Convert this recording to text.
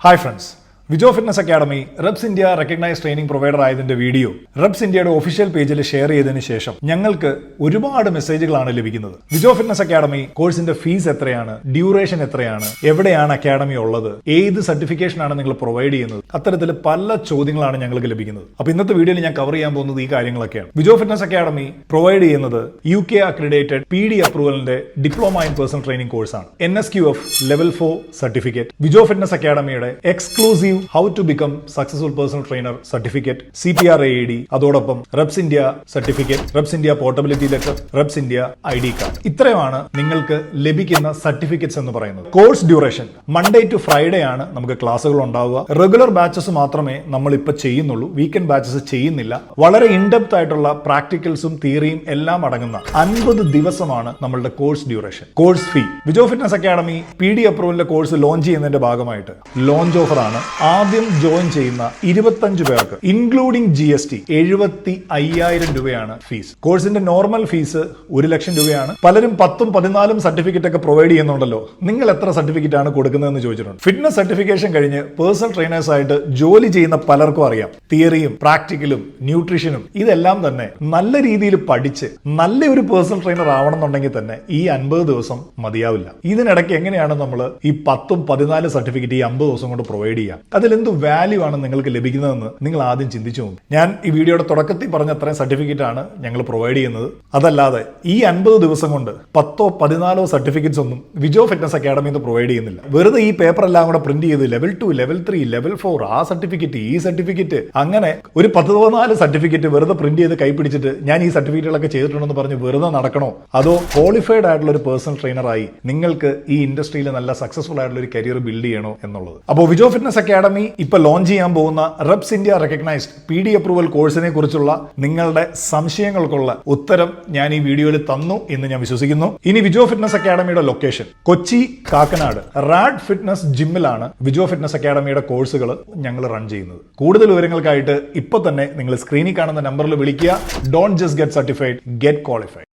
Hi friends, Vijo Fitness Academy, Reps India recognized training provider ആയതിന്റെ video Reps Indiaയുടെ official പേജിൽ share ചെയ്തതിനു ശേഷം ഞങ്ങൾക്ക് ഒരുപാട് മെസ്സേജുകളാണ് ലഭിക്കുന്നത്. വിജോ ഫിറ്റ്നസ് അക്കാഡമി കോഴ്സിന്റെ ഫീസ് എത്രയാണ്, ഡ്യൂറേഷൻ എത്രയാണ്, എവിടെയാണ് അക്കാഡമി ഉള്ളത്, ഏത് സർട്ടിഫിക്കേഷൻ ആണ് നിങ്ങൾ പ്രൊവൈഡ് ചെയ്യുന്നത്, അത്തരത്തിൽ പല ചോദ്യങ്ങളാണ് ഞങ്ങൾക്ക് ലഭിക്കുന്നത്. അപ്പോൾ ഇന്നത്തെ വീഡിയോയിൽ ഞാൻ കവർ ചെയ്യാൻ പോകുന്നത് ഈ കാര്യങ്ങളൊക്കെയാണ്. വിജോ ഫിറ്റ്നസ് അക്കാഡമി പ്രൊവൈഡ് ചെയ്യുന്നത് UK അക്രഡിറ്റഡ് PD അപ്രൂവലിന്റെ ഡിപ്ലോമ ഇൻ പേഴ്സണൽ ട്രെയിനിങ് കോഴ്സാണ്. NSQF level 4 certificate, Vijo fitness അക്കാഡമിയുടെ exclusive How to become successful personal trainer certificate, CPR AED, അതോടൊപ്പം Reps India certificate, Reps India portability letter, Reps India ID card. ഇത്രയുമാണ് നിങ്ങൾക്ക് ലഭിക്കുന്ന certificates എന്ന് പറയുന്നത്. Course duration Monday to Friday ആണ് നമുക്ക് ക്ലാസ്സുകൾ ഉണ്ടാവുക. റെഗുലർ ബാച്ചസ് മാത്രമേ നമ്മൾ ഇപ്പോൾ ചെയ്യുന്നുള്ളൂ, വീക്കെൻഡ് ബാച്ചസ് ചെയ്യുന്നില്ല. വളരെ ഇൻഡെപ്ത് ആയിട്ടുള്ള പ്രാക്ടിക്കൽസും തിയറിയും എല്ലാം അടങ്ങുന്ന 50 ദിവസമാണ് നമ്മളുടെ course duration. Course fee Vijo fitness academy PD അപ്രൂവലിന്റെ കോഴ്സ് ലോഞ്ച് ചെയ്യുന്നതിന്റെ ഭാഗമായിട്ട് ലോഞ്ച് ഓഫർ ആണ്. ആദ്യം ജോയിൻ ചെയ്യുന്ന 25 പേർക്ക് ഇൻക്ലൂഡിംഗ് GST 75,000 രൂപയാണ് ഫീസ്. കോഴ്സിന്റെ നോർമൽ ഫീസ് 1 ലക്ഷം രൂപയാണ്. പലരും 10ഉം 14ഉം സർട്ടിഫിക്കറ്റ് ഒക്കെ പ്രൊവൈഡ് ചെയ്യുന്നുണ്ടല്ലോ, നിങ്ങൾ എത്ര സർട്ടിഫിക്കറ്റ് ആണ് കൊടുക്കുന്നതെന്ന് ചോദിച്ചിട്ടുണ്ട്. ഫിറ്റ്നസ് സർട്ടിഫിക്കേഷൻ കഴിഞ്ഞ് പേഴ്സണൽ ട്രെയിനേഴ്സ് ആയിട്ട് ജോലി ചെയ്യുന്ന പലർക്കും അറിയാം, തിയറിയും പ്രാക്ടിക്കലും ന്യൂട്രീഷനും ഇതെല്ലാം തന്നെ നല്ല രീതിയിൽ പഠിച്ച് നല്ലൊരു പേഴ്സണൽ ട്രെയിനർ ആവണമെന്നുണ്ടെങ്കിൽ തന്നെ ഈ 50 ദിവസം മതിയാവില്ല. ഇതിനിടയ്ക്ക് എങ്ങനെയാണ് നമ്മൾ ഈ 10ഉം 14 സർട്ടിഫിക്കറ്റ് ഈ 50 ദിവസം കൊണ്ട് പ്രൊവൈഡ് ചെയ്യുക? അതിലെന്ത് വാല്യൂ ആണ് നിങ്ങൾക്ക് ലഭിക്കുന്നതെന്ന് നിങ്ങൾ ആദ്യം ചിന്തിച്ചു നോക്കും. ഞാൻ ഈ വീഡിയോയുടെ തുടക്കത്തിൽ പറഞ്ഞ അത്രയും സർട്ടിഫിക്കറ്റ് ആണ് ഞങ്ങൾ പ്രൊവൈഡ് ചെയ്യുന്നത്. അതല്ലാതെ ഈ 50 ദിവസം കൊണ്ട് 10ഓ 14ഓ സർട്ടിഫിക്കറ്റ്സ് ഒന്നും വിജോ ഫിറ്റ്നസ് അക്കാഡമി പ്രൊവൈഡ് ചെയ്യുന്നില്ല. വെറുതെ ഈ പേപ്പർ എല്ലാം കൂടെ പ്രിന്റ് ചെയ്ത് ലെവൽ 2, ലെവൽ 3, ലെവൽ 4 ആ സർട്ടിഫിക്കറ്റ്, ഈ സർട്ടിഫിക്കറ്റ്, അങ്ങനെ ഒരു 14 സർട്ടിഫിക്കറ്റ് വെറുതെ പ്രിന്റ് ചെയ്ത് കൈ പിടിച്ചിട്ട് ഞാൻ ഈ സർട്ടിഫിക്കറ്റുകളൊക്കെ ചെയ്തിട്ടുണ്ടെന്ന് പറഞ്ഞ് വെറുതെ നടക്കണോ? അതോ ക്വാളിഫൈഡ് ആയിട്ടുള്ള ഒരു പേഴ്സണൽ ട്രെയിനറായി നിങ്ങൾക്ക് ഈ ഇൻഡസ്ട്രിയിൽ നല്ല സക്സസ്ഫുൾ ആയിട്ടുള്ള ഒരു കരിയർ ബിൽഡ് ചെയ്യണോ എന്നുള്ളത്. അപ്പോൾ വിജോ ഫിറ്റ്നസ് അക്കാഡമി ഇപ്പൊ ലോഞ്ച് ചെയ്യാൻ പോകുന്ന reps India recognised PD approval കോഴ്സിനെ കുറിച്ചുള്ള നിങ്ങളുടെ സംശയങ്ങൾക്കുള്ള ഉത്തരം ഞാൻ ഈ വീഡിയോയിൽ തന്നു എന്ന് ഞാൻ വിശ്വസിക്കുന്നു. ഇനി വിജോ ഫിറ്റ്നസ് അക്കാഡമിയുടെ location Kochi, Kakkanad Rad fitness ജിമ്മിലാണ് വിജോ ഫിറ്റ്നസ് അക്കാഡമിയുടെ കോഴ്സുകൾ ഞങ്ങൾ റൺ ചെയ്യുന്നത്. കൂടുതൽ വിവരങ്ങൾക്കായിട്ട് ഇപ്പൊ തന്നെ നിങ്ങൾ സ്ക്രീനിൽ കാണുന്ന നമ്പറിൽ വിളിക്കുക. Don't just get certified, get qualified.